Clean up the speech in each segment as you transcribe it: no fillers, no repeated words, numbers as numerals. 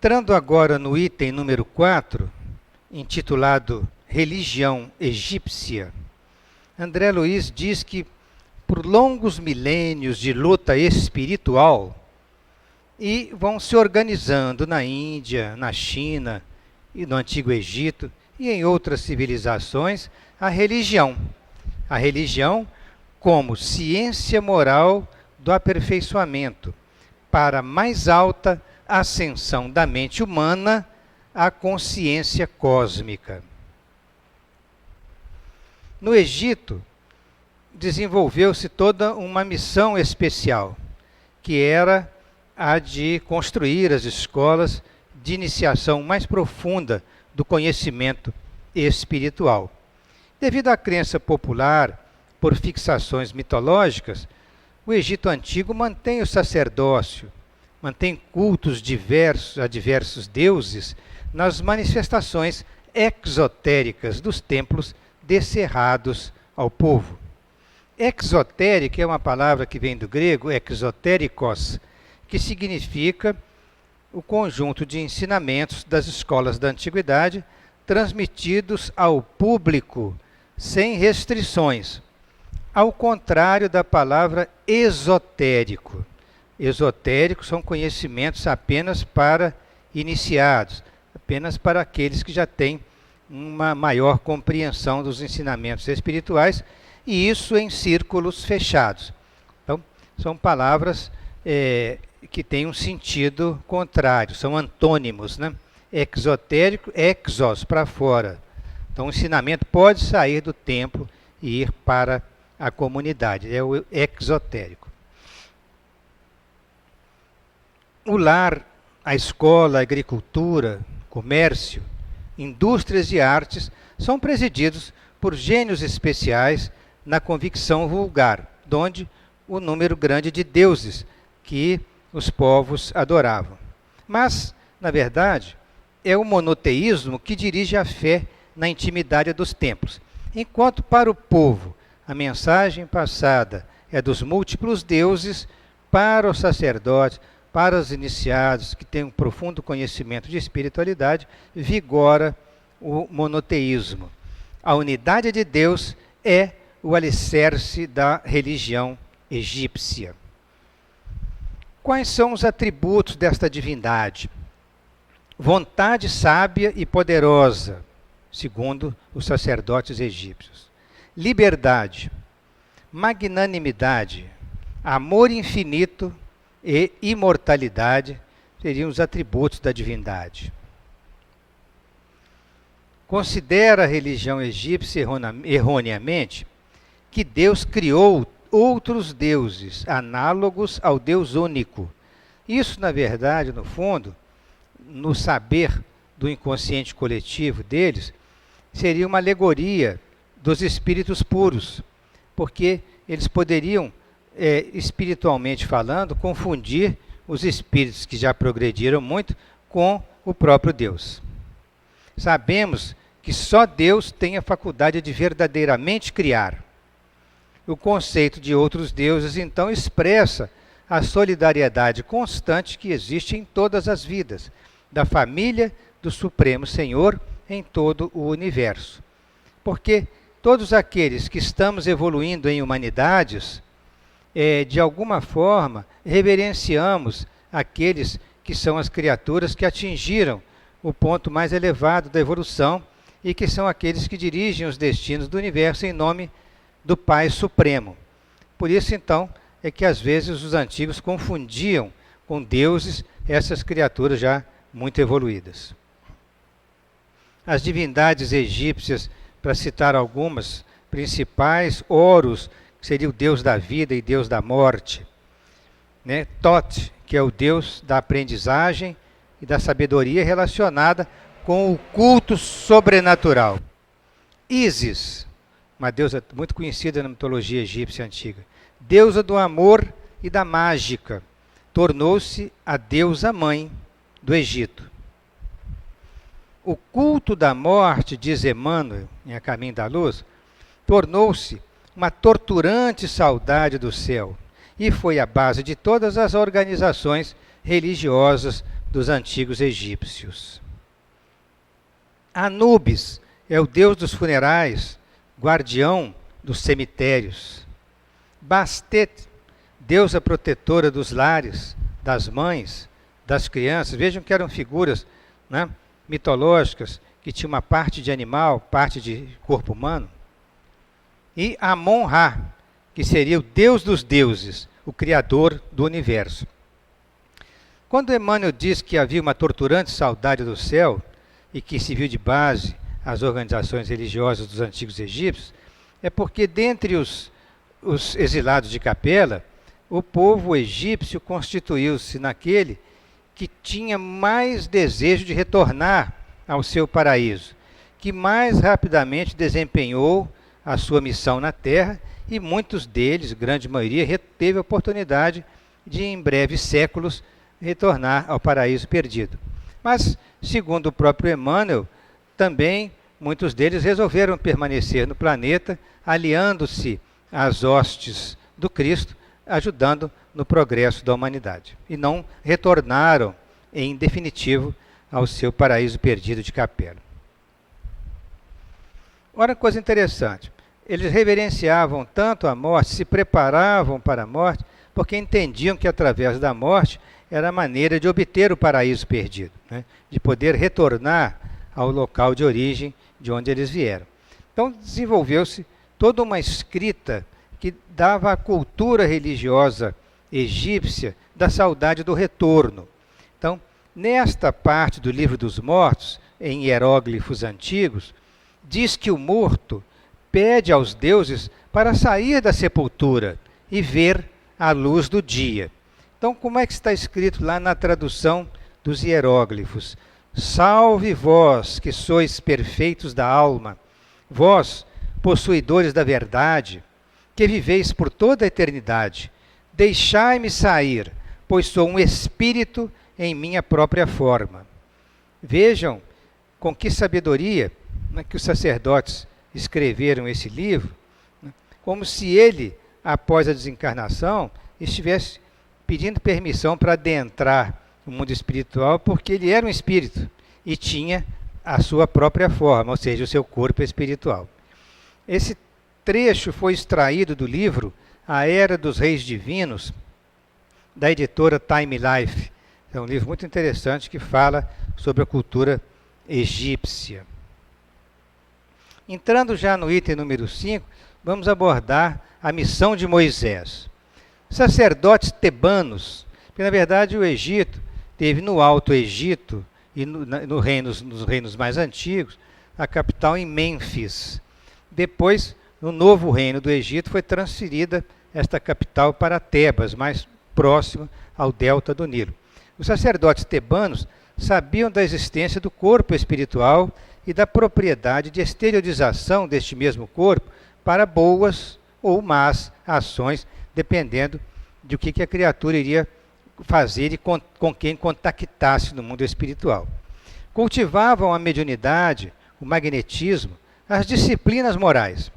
Entrando agora no item número 4, intitulado Religião Egípcia, André Luiz diz que por longos milênios de luta espiritual, e vão se organizando na Índia, na China e no Antigo Egito e em outras civilizações, a religião. A religião como ciência moral do aperfeiçoamento para a mais alta ascensão da mente humana à consciência cósmica. No Egito, desenvolveu-se toda uma missão especial, que era a de construir as escolas de iniciação mais profunda do conhecimento espiritual. Devido à crença popular por fixações mitológicas, o Egito Antigo mantém o sacerdócio, mantém cultos a diversos deuses nas manifestações exotéricas dos templos descerrados ao povo. Exotérica é uma palavra que vem do grego exotéricos, que significa o conjunto de ensinamentos das escolas da antiguidade transmitidos ao público sem restrições, ao contrário da palavra esotérico. Esotérico são conhecimentos apenas para iniciados, apenas para aqueles que já têm uma maior compreensão dos ensinamentos espirituais, e isso em círculos fechados. Então, são palavras que têm um sentido contrário, são antônimos, né? Exotérico, exos, para fora. Então, o ensinamento pode sair do templo e ir para a comunidade, é o exotérico. O lar, a escola, a agricultura, comércio, indústrias e artes são presididos por gênios especiais na convicção vulgar, donde o número grande de deuses que os povos adoravam. Mas, na verdade, é o monoteísmo que dirige a fé na intimidade dos templos. Enquanto para o povo a mensagem passada é dos múltiplos deuses, para os sacerdotes, para os iniciados que têm um profundo conhecimento de espiritualidade, vigora o monoteísmo. A unidade de Deus é o alicerce da religião egípcia. Quais são os atributos desta divindade? Vontade sábia e poderosa, segundo os sacerdotes egípcios. Liberdade, magnanimidade, amor infinito e imortalidade seriam os atributos da divindade. Considera a religião egípcia erroneamente que Deus criou outros deuses análogos ao Deus único. Isso, na verdade, no fundo, no saber do inconsciente coletivo deles, seria uma alegoria dos espíritos puros, porque eles poderiam, espiritualmente falando, confundir os espíritos que já progrediram muito com o próprio Deus. Sabemos que só Deus tem a faculdade de verdadeiramente criar. O conceito de outros deuses, então, expressa a solidariedade constante que existe em todas as vidas, da família do Supremo Senhor em todo o universo. Porque todos aqueles que estamos evoluindo em humanidades, de alguma forma, reverenciamos aqueles que são as criaturas que atingiram o ponto mais elevado da evolução e que são aqueles que dirigem os destinos do universo em nome do Pai Supremo. Por isso, então, é que às vezes os antigos confundiam com deuses essas criaturas já muito evoluídas. As divindades egípcias, para citar algumas principais, Horus, que seria o deus da vida e deus da morte, né? Thoth, que é o deus da aprendizagem e da sabedoria relacionada com o culto sobrenatural. Ísis, uma deusa muito conhecida na mitologia egípcia antiga, deusa do amor e da mágica, tornou-se a deusa mãe do Egito. O culto da morte, diz Emmanuel, em A Caminho da Luz, tornou-se uma torturante saudade do céu e foi a base de todas as organizações religiosas dos antigos egípcios. Anubis é o deus dos funerais, guardião dos cemitérios. Bastet, deusa protetora dos lares, das mães, das crianças. Vejam que eram figuras, né, mitológicas, que tinham uma parte de animal, parte de corpo humano. E Amon-Ra, que seria o deus dos deuses, o criador do universo. Quando Emmanuel diz que havia uma torturante saudade do céu e que serviu de base às organizações religiosas dos antigos egípcios, é porque dentre os exilados de Capela, o povo egípcio constituiu-se naquele que tinha mais desejo de retornar ao seu paraíso, que mais rapidamente desempenhou a sua missão na Terra, e muitos deles, grande maioria, teve a oportunidade de, em breves séculos, retornar ao paraíso perdido. Mas, segundo o próprio Emmanuel, também muitos deles resolveram permanecer no planeta, aliando-se às hostes do Cristo, ajudando no progresso da humanidade. E não retornaram, em definitivo, ao seu paraíso perdido de Capela. Ora, coisa interessante, eles reverenciavam tanto a morte, se preparavam para a morte, porque entendiam que através da morte era a maneira de obter o paraíso perdido, né? De poder retornar ao local de origem de onde eles vieram. Então desenvolveu-se toda uma escrita que dava à cultura religiosa egípcia da saudade do retorno. Então, nesta parte do Livro dos Mortos, em hieróglifos antigos, diz que o morto pede aos deuses para sair da sepultura e ver a luz do dia. Então, como é que está escrito lá na tradução dos hieróglifos? Salve vós, que sois perfeitos da alma, vós, possuidores da verdade, que viveis por toda a eternidade. Deixai-me sair, pois sou um espírito em minha própria forma. Vejam com que sabedoria, né, que os sacerdotes escreveram esse livro, né, como se ele, após a desencarnação, estivesse pedindo permissão para adentrar no mundo espiritual, porque ele era um espírito e tinha a sua própria forma, ou seja, o seu corpo espiritual. Esse trecho foi extraído do livro A Era dos Reis Divinos, da editora Time Life. É um livro muito interessante que fala sobre a cultura egípcia. Entrando já no item número 5, vamos abordar a missão de Moisés. Sacerdotes tebanos, porque na verdade o Egito teve no Alto Egito e nos reinos mais antigos, a capital em Mênfis. Depois, no novo reino do Egito, foi transferida esta capital para Tebas, mais próximo ao delta do Nilo. Os sacerdotes tebanos sabiam da existência do corpo espiritual e da propriedade de exteriorização deste mesmo corpo para boas ou más ações, dependendo de o que a criatura iria fazer e com quem contactasse no mundo espiritual. Cultivavam a mediunidade, o magnetismo, as disciplinas morais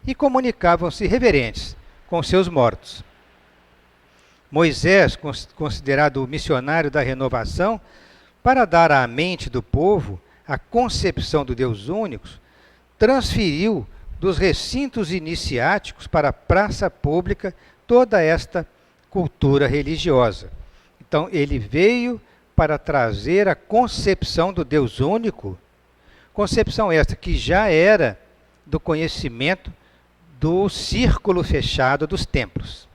e comunicavam-se reverentes com seus mortos. Moisés, considerado o missionário da renovação, para dar à mente do povo a concepção do Deus único, transferiu dos recintos iniciáticos para a praça pública toda esta cultura religiosa. Então, ele veio para trazer a concepção do Deus único, concepção esta que já era do conhecimento do círculo fechado dos templos.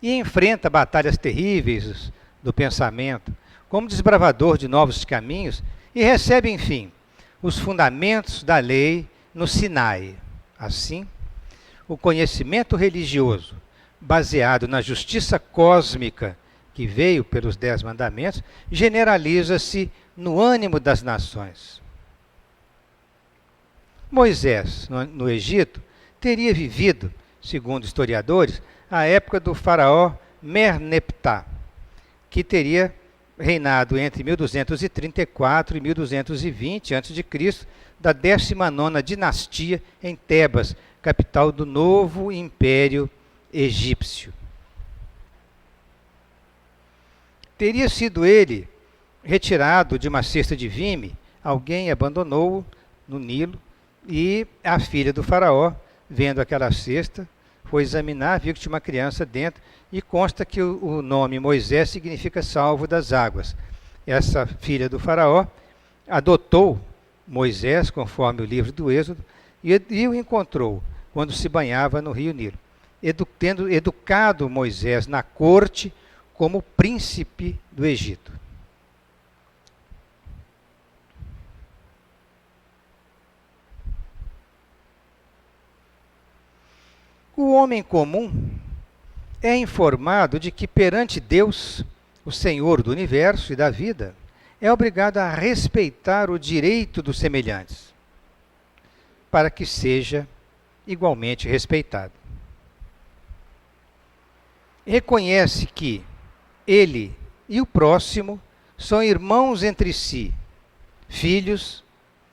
E enfrenta batalhas terríveis do pensamento, como desbravador de novos caminhos, e recebe, enfim, os fundamentos da lei no Sinai. Assim, o conhecimento religioso, baseado na justiça cósmica que veio pelos 10 mandamentos, generaliza-se no ânimo das nações. Moisés, no Egito, teria vivido, segundo historiadores, a época do faraó Merneptah, que teria reinado entre 1234 e 1220 a.C., da 19ª dinastia em Tebas, capital do novo Império Egípcio. Teria sido ele retirado de uma cesta de vime, alguém abandonou-o no Nilo, e a filha do faraó, vendo aquela cesta, foi examinar, viu que tinha uma criança dentro, e consta que o nome Moisés significa salvo das águas. Essa filha do faraó adotou Moisés, conforme o livro do Êxodo, e o encontrou quando se banhava no rio Nilo, tendo educado Moisés na corte como príncipe do Egito. O homem comum é informado de que perante Deus, o Senhor do universo e da vida, é obrigado a respeitar o direito dos semelhantes, para que seja igualmente respeitado. Reconhece que ele e o próximo são irmãos entre si, filhos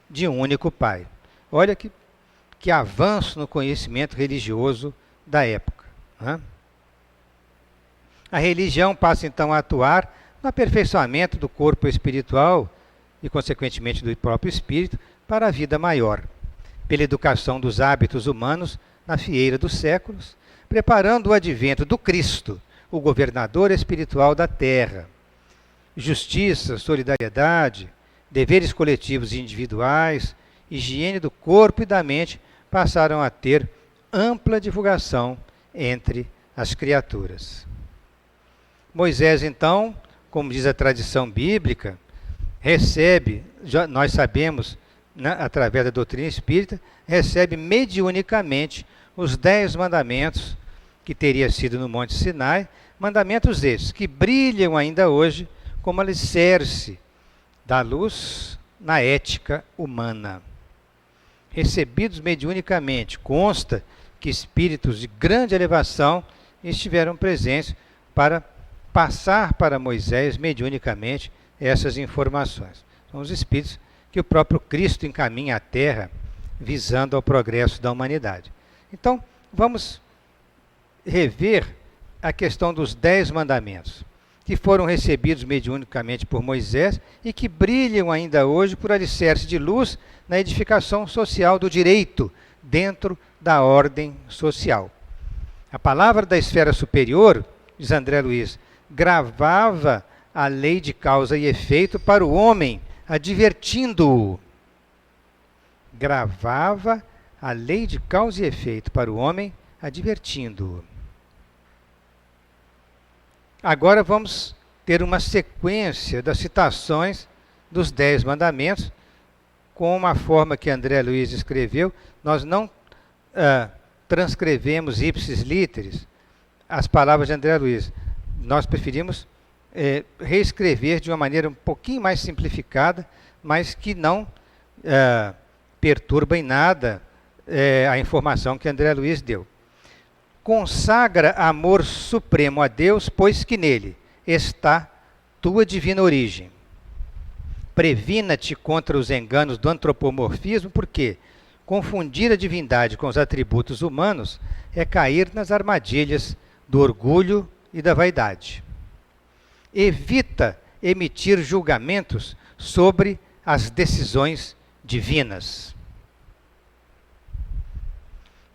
de um único pai. Olha que avanço no conhecimento religioso da época, né? A religião passa então a atuar no aperfeiçoamento do corpo espiritual e, consequentemente, do próprio espírito para a vida maior, pela educação dos hábitos humanos na fieira dos séculos, preparando o advento do Cristo, o governador espiritual da terra. Justiça, solidariedade, deveres coletivos e individuais, higiene do corpo e da mente passaram a ter ampla divulgação entre as criaturas. Moisés, então, como diz a tradição bíblica, recebe, nós sabemos, né, através da doutrina espírita, recebe mediunicamente os 10 mandamentos que teria sido no Monte Sinai, mandamentos esses que brilham ainda hoje como alicerce da luz na ética humana. Recebidos mediunicamente, consta que espíritos de grande elevação estiveram presentes para passar para Moisés mediunicamente essas informações. São os espíritos que o próprio Cristo encaminha à Terra, visando ao progresso da humanidade. Então, vamos rever a questão dos 10 mandamentos, que foram recebidos mediunicamente por Moisés e que brilham ainda hoje por alicerce de luz na edificação social do direito dentro da ordem social. A palavra da esfera superior, diz André Luiz, gravava a lei de causa e efeito para o homem, advertindo-o. Gravava a lei de causa e efeito para o homem, advertindo-o. Agora vamos ter uma sequência das citações dos 10 mandamentos, com uma forma que André Luiz escreveu. Nós não transcrevemos ipsis literis as palavras de André Luiz. Nós preferimos reescrever de uma maneira um pouquinho mais simplificada, mas que não perturba em nada a informação que André Luiz deu. Consagra amor supremo a Deus, pois que nele está tua divina origem. Previna-te contra os enganos do antropomorfismo, porque confundir a divindade com os atributos humanos é cair nas armadilhas do orgulho e da vaidade. Evita emitir julgamentos sobre as decisões divinas.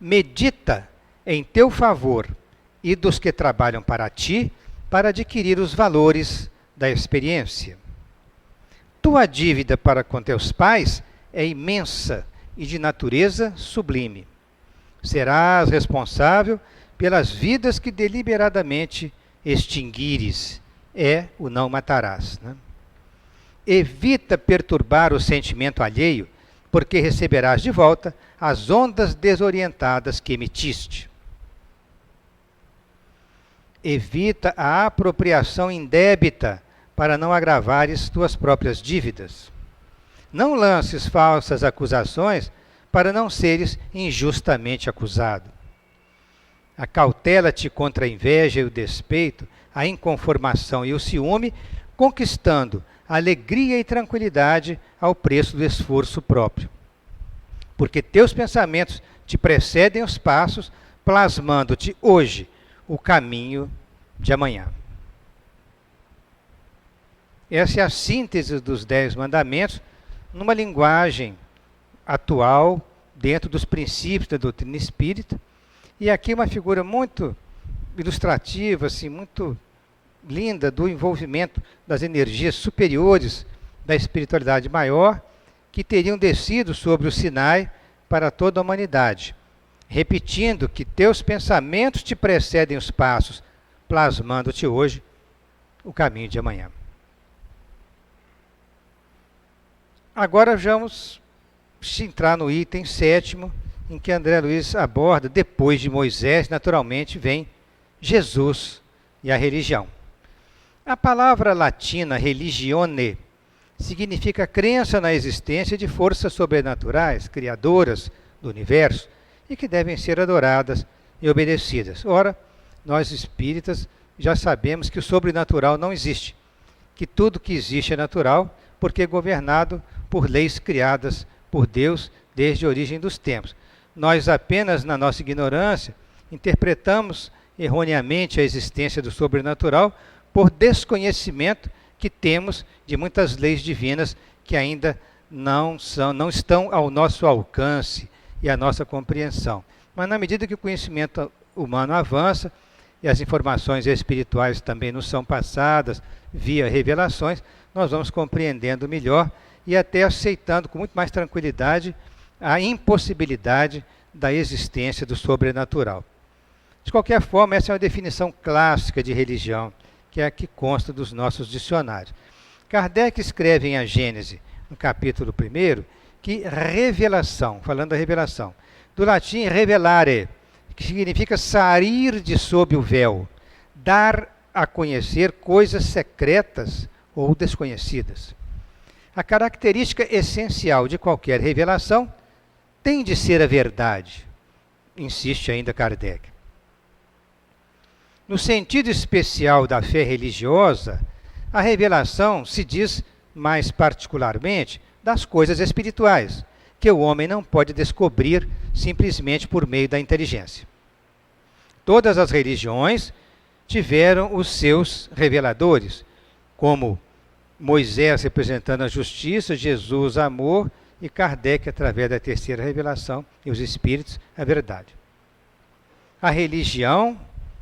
Medita em teu favor e dos que trabalham para ti, para adquirir os valores da experiência. Tua dívida para com teus pais é imensa e de natureza sublime. Serás responsável pelas vidas que deliberadamente extinguires. É o não matarás, né? Evita perturbar o sentimento alheio, porque receberás de volta as ondas desorientadas que emitiste. Evita a apropriação indébita, para não agravares tuas próprias dívidas. Não lances falsas acusações, para não seres injustamente acusado. Acautela-te contra a inveja e o despeito, a inconformação e o ciúme, conquistando alegria e tranquilidade ao preço do esforço próprio. Porque teus pensamentos te precedem os passos, plasmando-te hoje o caminho de amanhã. Essa é a síntese dos 10 mandamentos numa linguagem atual, dentro dos princípios da doutrina espírita. E aqui uma figura muito ilustrativa, assim, muito linda, do envolvimento das energias superiores da espiritualidade maior, que teriam descido sobre o Sinai para toda a humanidade, repetindo que teus pensamentos te precedem os passos, plasmando-te hoje o caminho de amanhã. Agora vamos entrar no item 7º, em que André Luiz aborda, depois de Moisés, naturalmente, vem Jesus e a religião. A palavra latina religione significa crença na existência de forças sobrenaturais, criadoras do universo, e que devem ser adoradas e obedecidas. Ora, nós espíritas já sabemos que o sobrenatural não existe, que tudo que existe é natural, porque é governado por leis criadas por Deus desde a origem dos tempos. Nós apenas, na nossa ignorância, interpretamos erroneamente a existência do sobrenatural por desconhecimento que temos de muitas leis divinas que ainda não estão ao nosso alcance e à nossa compreensão. Mas na medida que o conhecimento humano avança e as informações espirituais também nos são passadas via revelações, nós vamos compreendendo melhor e até aceitando com muito mais tranquilidade a impossibilidade da existência do sobrenatural. De qualquer forma, essa é uma definição clássica de religião, que é a que consta dos nossos dicionários. Kardec escreve em A Gênese, no capítulo 1º, que revelação, falando da revelação, do latim revelare, que significa sair de sob o véu, dar a conhecer coisas secretas ou desconhecidas. A característica essencial de qualquer revelação tem de ser a verdade, insiste ainda Kardec. No sentido especial da fé religiosa, a revelação se diz mais particularmente das coisas espirituais, que o homem não pode descobrir simplesmente por meio da inteligência. Todas as religiões tiveram os seus reveladores, como Moisés representando a justiça, Jesus amor e Kardec através da terceira revelação e os espíritos a verdade. A religião,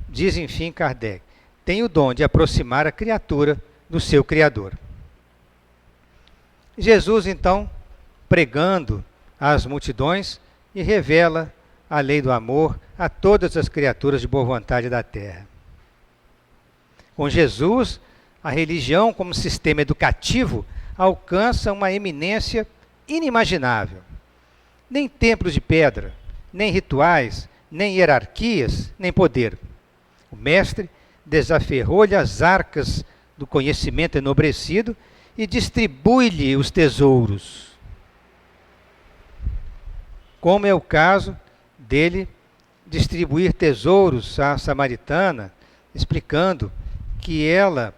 diz enfim Kardec, tem o dom de aproximar a criatura do seu Criador. Jesus então, pregando às multidões, e revela a lei do amor a todas as criaturas de boa vontade da terra. Com Jesus, a religião, como sistema educativo, alcança uma eminência inimaginável. Nem templos de pedra, nem rituais, nem hierarquias, nem poder. O mestre desaferrou-lhe as arcas do conhecimento enobrecido e distribui-lhe os tesouros. Como é o caso dele distribuir tesouros à samaritana, explicando que ela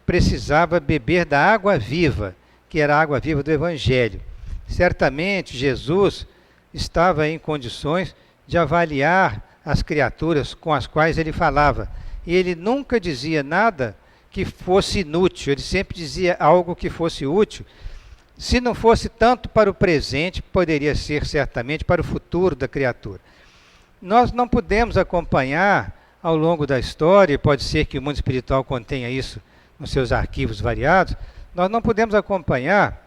precisava beber da água viva, que era a água viva do Evangelho. Certamente Jesus estava em condições de avaliar as criaturas com as quais ele falava. E ele nunca dizia nada que fosse inútil, ele sempre dizia algo que fosse útil. Se não fosse tanto para o presente, poderia ser certamente para o futuro da criatura. Nós não podemos acompanhar ao longo da história, e pode ser que o mundo espiritual contenha isso nos seus arquivos variados, nós não podemos acompanhar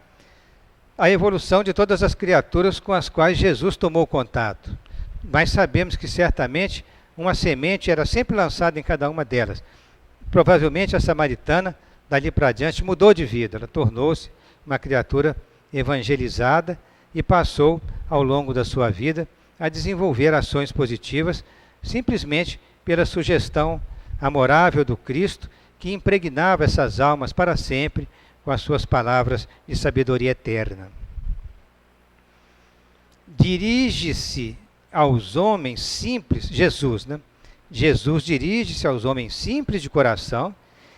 a evolução de todas as criaturas com as quais Jesus tomou contato. Mas sabemos que certamente uma semente era sempre lançada em cada uma delas. Provavelmente a samaritana, dali para diante, mudou de vida. Ela tornou-se uma criatura evangelizada e passou, ao longo da sua vida, a desenvolver ações positivas, simplesmente pela sugestão amorável do Cristo, que impregnava essas almas para sempre com as suas palavras de sabedoria eterna. Dirige-se aos homens simples, Jesus, né? Jesus dirige-se aos homens simples de coração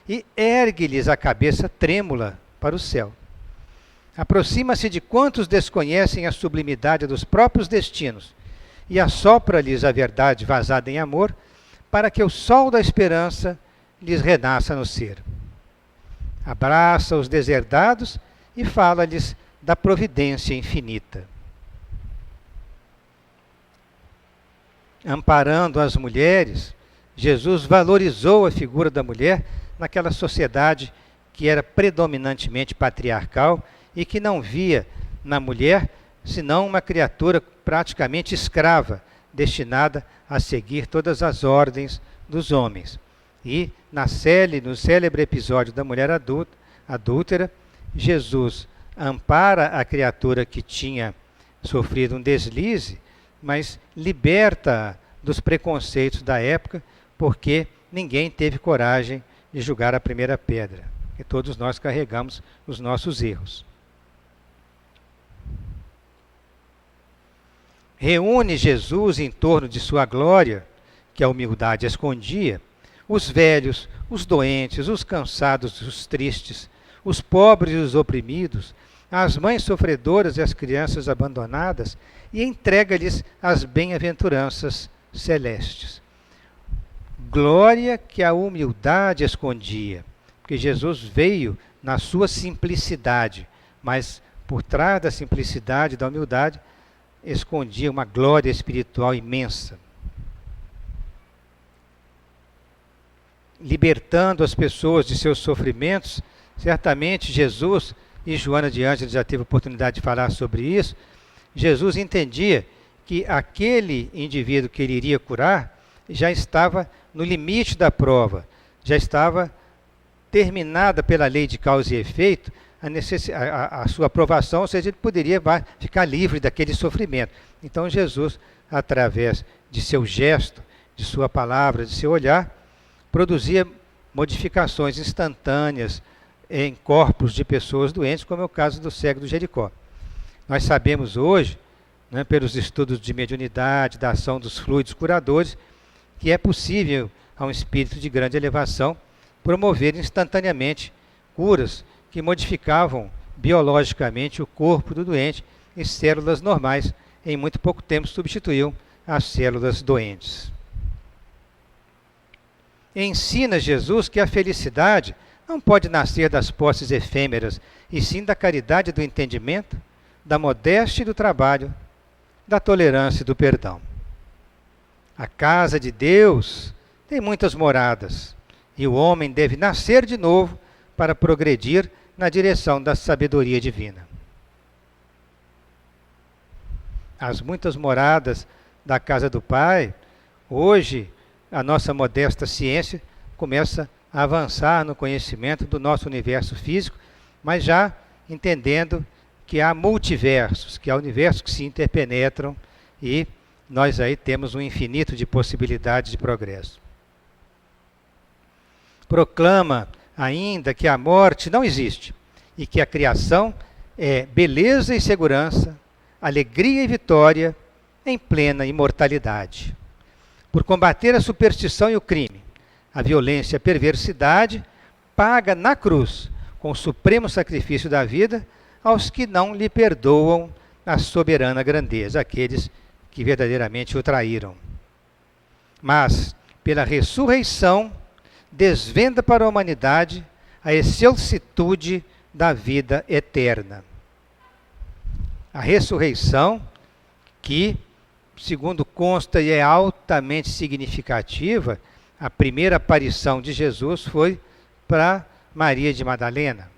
e ergue-lhes a cabeça trêmula para o céu. Aproxima-se de quantos desconhecem a sublimidade dos próprios destinos e assopra-lhes a verdade vazada em amor, para que o sol da esperança lhes renasça no ser. abraça os deserdados e fala-lhes da providência infinita. Amparando as mulheres, Jesus valorizou a figura da mulher naquela sociedade que era predominantemente patriarcal e que não via na mulher senão uma criatura praticamente escrava, destinada a seguir todas as ordens dos homens. E no célebre episódio da mulher adúltera, Jesus ampara a criatura que tinha sofrido um deslize, mas liberta dos preconceitos da época, porque ninguém teve coragem de jogar a primeira pedra, e todos nós carregamos os nossos erros. Reúne Jesus em torno de sua glória, que a humildade escondia, os velhos, os doentes, os cansados, os tristes, os pobres e os oprimidos, as mães sofredoras e as crianças abandonadas, e entrega-lhes as bem-aventuranças celestes. Glória que a humildade escondia, porque Jesus veio na sua simplicidade, mas por trás da simplicidade e da humildade escondia uma glória espiritual imensa. Libertando as pessoas de seus sofrimentos, certamente Jesus, e Joana de Ângeles já teve oportunidade de falar sobre isso, Jesus entendia que aquele indivíduo que ele iria curar já estava no limite da prova, já estava terminada pela lei de causa e efeito a sua aprovação, ou seja, ele poderia ficar livre daquele sofrimento. Então Jesus, através de seu gesto, de sua palavra, de seu olhar, produzia modificações instantâneas em corpos de pessoas doentes, como é o caso do cego do Jericó. Nós sabemos hoje, né, pelos estudos de mediunidade, da ação dos fluidos curadores, que é possível a um espírito de grande elevação promover instantaneamente curas que modificavam biologicamente o corpo do doente e células normais, em muito pouco tempo substituíam as células doentes. Ensina Jesus que a felicidade não pode nascer das posses efêmeras, e sim da caridade do entendimento, da modéstia e do trabalho, da tolerância e do perdão. A casa de Deus tem muitas moradas, e o homem deve nascer de novo para progredir na direção da sabedoria divina. As muitas moradas da casa do Pai, hoje a nossa modesta ciência começa a avançar no conhecimento do nosso universo físico, mas já entendendo que há multiversos, que há universos que se interpenetram, e nós aí temos um infinito de possibilidades de progresso. Proclama ainda que a morte não existe e que a criação é beleza e segurança, alegria e vitória em plena imortalidade. Por combater a superstição e o crime, a violência e a perversidade, paga na cruz, com o supremo sacrifício da vida, aos que não lhe perdoam a soberana grandeza, aqueles que verdadeiramente o traíram. Mas, pela ressurreição, desvenda para a humanidade a excelsitude da vida eterna. A ressurreição, que, segundo consta e é altamente significativa, a primeira aparição de Jesus foi para Maria de Madalena,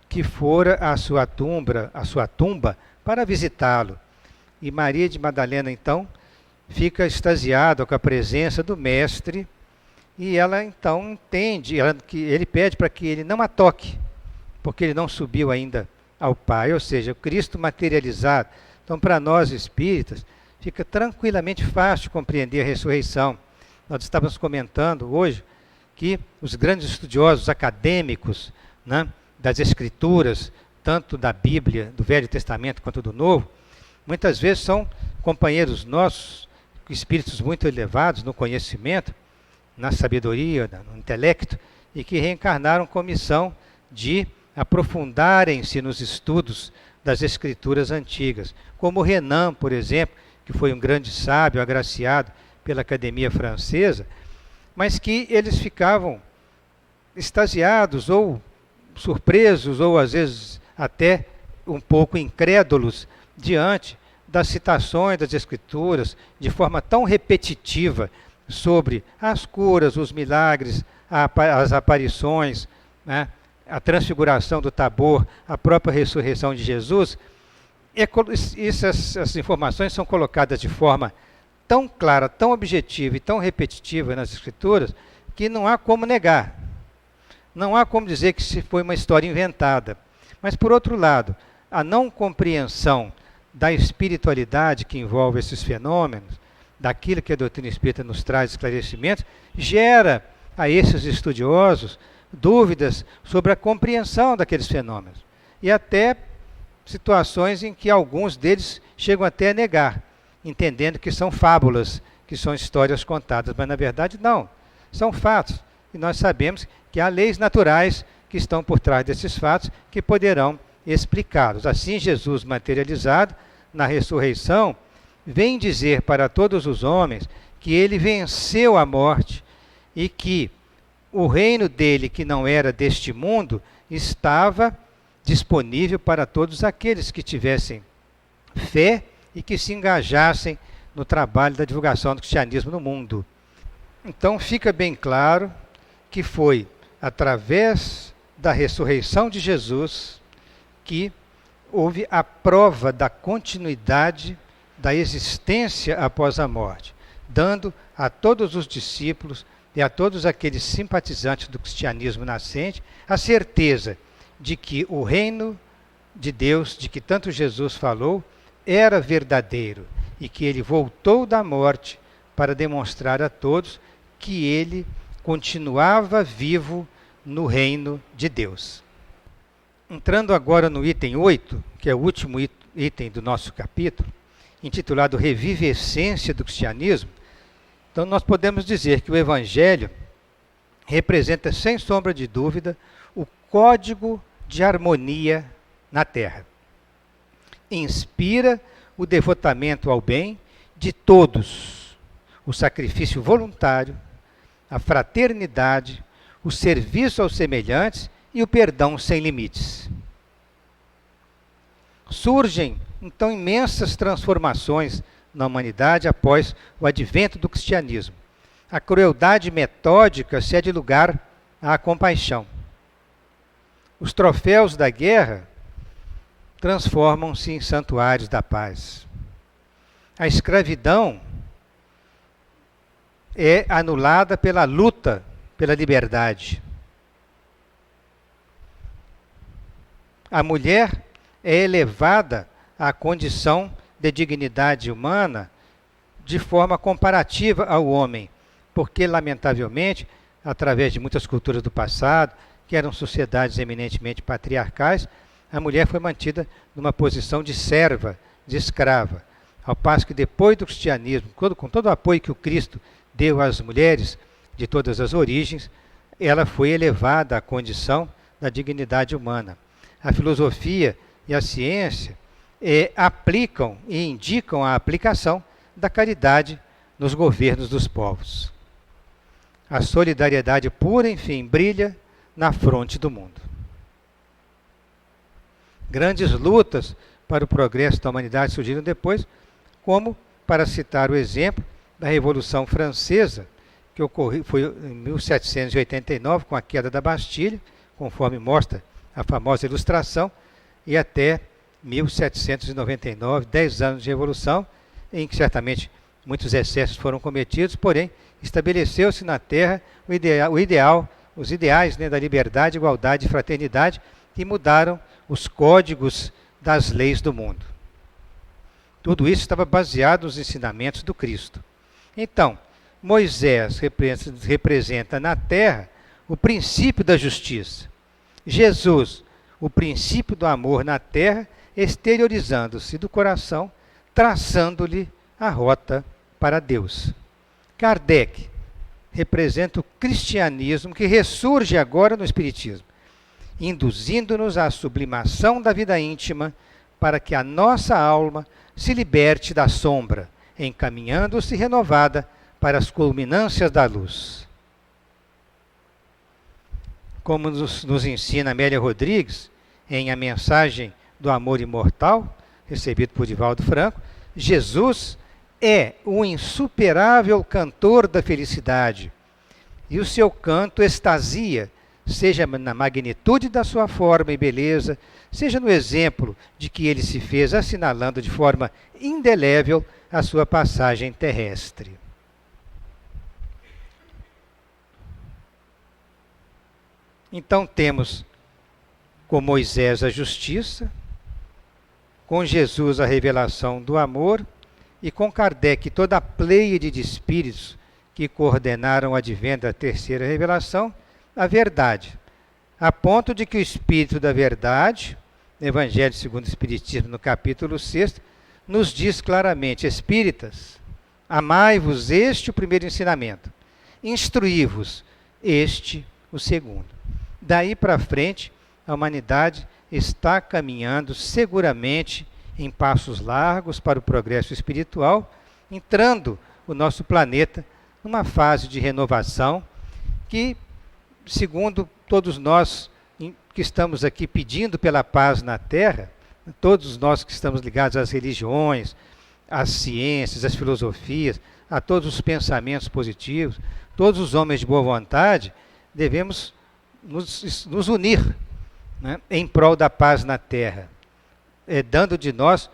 que fora à sua tumba para visitá-lo. E Maria de Madalena, então, fica extasiada com a presença do Mestre, e ela então entende, que ele pede para que ele não a toque, porque ele não subiu ainda ao Pai, ou seja, o Cristo materializado. Então, para nós espíritas, fica tranquilamente fácil compreender a ressurreição. Nós estávamos comentando hoje que os grandes estudiosos acadêmicos, né, das Escrituras, tanto da Bíblia, do Velho Testamento quanto do Novo, muitas vezes são companheiros nossos, espíritos muito elevados no conhecimento, na sabedoria, no intelecto, e que reencarnaram com missão de aprofundarem-se nos estudos das Escrituras antigas, como Renan, por exemplo, que foi um grande sábio, agraciado pela Academia Francesa, mas que eles ficavam extasiados ou surpresos ou às vezes até um pouco incrédulos diante das citações das Escrituras de forma tão repetitiva sobre as curas, os milagres, as aparições, né, a transfiguração do Tabor, a própria ressurreição de Jesus. Essas informações são colocadas de forma tão clara, tão objetiva e tão repetitiva nas Escrituras que não há como negar. Não há como dizer que se foi uma história inventada. Mas, por outro lado, a não compreensão da espiritualidade que envolve esses fenômenos, daquilo que a doutrina espírita nos traz esclarecimentos, gera a esses estudiosos dúvidas sobre a compreensão daqueles fenômenos. E até situações em que alguns deles chegam até a negar, entendendo que são fábulas, que são histórias contadas. Mas, na verdade, não. São fatos. E nós sabemos que há leis naturais que estão por trás desses fatos que poderão explicá-los. Assim, Jesus materializado na ressurreição vem dizer para todos os homens que ele venceu a morte e que o reino dele, que não era deste mundo, estava disponível para todos aqueles que tivessem fé e que se engajassem no trabalho da divulgação do cristianismo no mundo. Então fica bem claro que foi através da ressurreição de Jesus que houve a prova da continuidade da existência após a morte, dando a todos os discípulos e a todos aqueles simpatizantes do cristianismo nascente a certeza de que o reino de Deus, de que tanto Jesus falou, era verdadeiro e que ele voltou da morte para demonstrar a todos que ele continuava vivo no reino de Deus. Entrando agora no item 8, que é o último item do nosso capítulo, intitulado Revivescência do Cristianismo, então nós podemos dizer que o Evangelho representa, sem sombra de dúvida, o código de harmonia na Terra. Inspira o devotamento ao bem de todos, o sacrifício voluntário, a fraternidade, o serviço aos semelhantes e o perdão sem limites. Surgem, então, imensas transformações na humanidade após o advento do cristianismo. A crueldade metódica cede lugar à compaixão. Os troféus da guerra transformam-se em santuários da paz. A escravidão é anulada pela luta pela liberdade. A mulher é elevada à condição de dignidade humana de forma comparativa ao homem, porque, lamentavelmente, através de muitas culturas do passado, que eram sociedades eminentemente patriarcais, a mulher foi mantida numa posição de serva, de escrava. Ao passo que, depois do cristianismo, com todo o apoio que o Cristo deu às mulheres de todas as origens, ela foi elevada à condição da dignidade humana. A filosofia e a ciência aplicam e indicam a aplicação da caridade nos governos dos povos. A solidariedade pura, enfim, brilha na fronte do mundo. Grandes lutas para o progresso da humanidade surgiram depois, como, para citar o exemplo, da Revolução Francesa, que foi em 1789, com a queda da Bastilha, conforme mostra a famosa Ilustração, e até 1799, 10 anos de Revolução, em que certamente muitos excessos foram cometidos, porém estabeleceu-se na Terra os ideais, né, da liberdade, igualdade e fraternidade, que mudaram os códigos das leis do mundo. Tudo isso estava baseado nos ensinamentos do Cristo. Então, Moisés representa na Terra o princípio da justiça. Jesus, o princípio do amor na Terra, exteriorizando-se do coração, traçando-lhe a rota para Deus. Kardec representa o cristianismo que ressurge agora no Espiritismo, induzindo-nos à sublimação da vida íntima para que a nossa alma se liberte da sombra, encaminhando-se renovada para as culminâncias da luz. como nos ensina Amélia Rodrigues, em A Mensagem do Amor Imortal, recebido por Divaldo Franco, Jesus é o insuperável cantor da felicidade, e o seu canto extasia, seja na magnitude da sua forma e beleza, seja no exemplo de que ele se fez, assinalando de forma indelével a sua passagem terrestre. Então temos com Moisés a justiça, com Jesus a revelação do amor, e com Kardec toda a pleiade de espíritos que coordenaram o advento da terceira revelação, a verdade, a ponto de que o Espírito da Verdade, no Evangelho segundo o Espiritismo, no capítulo 6, nos diz claramente: espíritas, amai-vos, este o primeiro ensinamento, instruí-vos, este o segundo. Daí para frente, a humanidade está caminhando seguramente em passos largos para o progresso espiritual, entrando o nosso planeta numa fase de renovação que, segundo todos nós que estamos aqui pedindo pela paz na Terra, todos nós que estamos ligados às religiões, às ciências, às filosofias, a todos os pensamentos positivos, todos os homens de boa vontade, devemos nos unir, né, em prol da paz na Terra, dando de nós,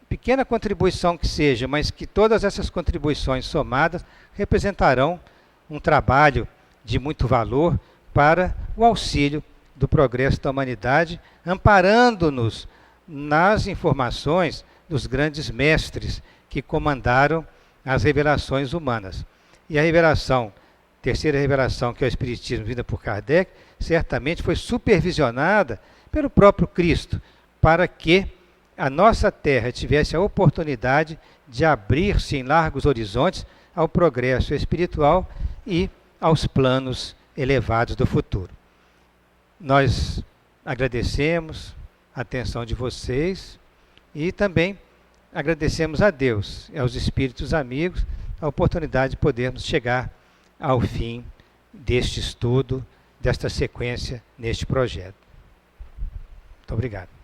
pequena contribuição que seja, mas que todas essas contribuições somadas representarão um trabalho de muito valor para o auxílio do progresso da humanidade, amparando-nos nas informações dos grandes mestres que comandaram as revelações humanas. E a revelação, terceira revelação, que é o Espiritismo, vinda por Kardec, certamente foi supervisionada pelo próprio Cristo, para que a nossa Terra tivesse a oportunidade de abrir-se em largos horizontes ao progresso espiritual e aos planos elevados do futuro. Nós agradecemos a atenção de vocês e também agradecemos a Deus e aos espíritos amigos a oportunidade de podermos chegar ao fim deste estudo, desta sequência neste projeto. Muito obrigado.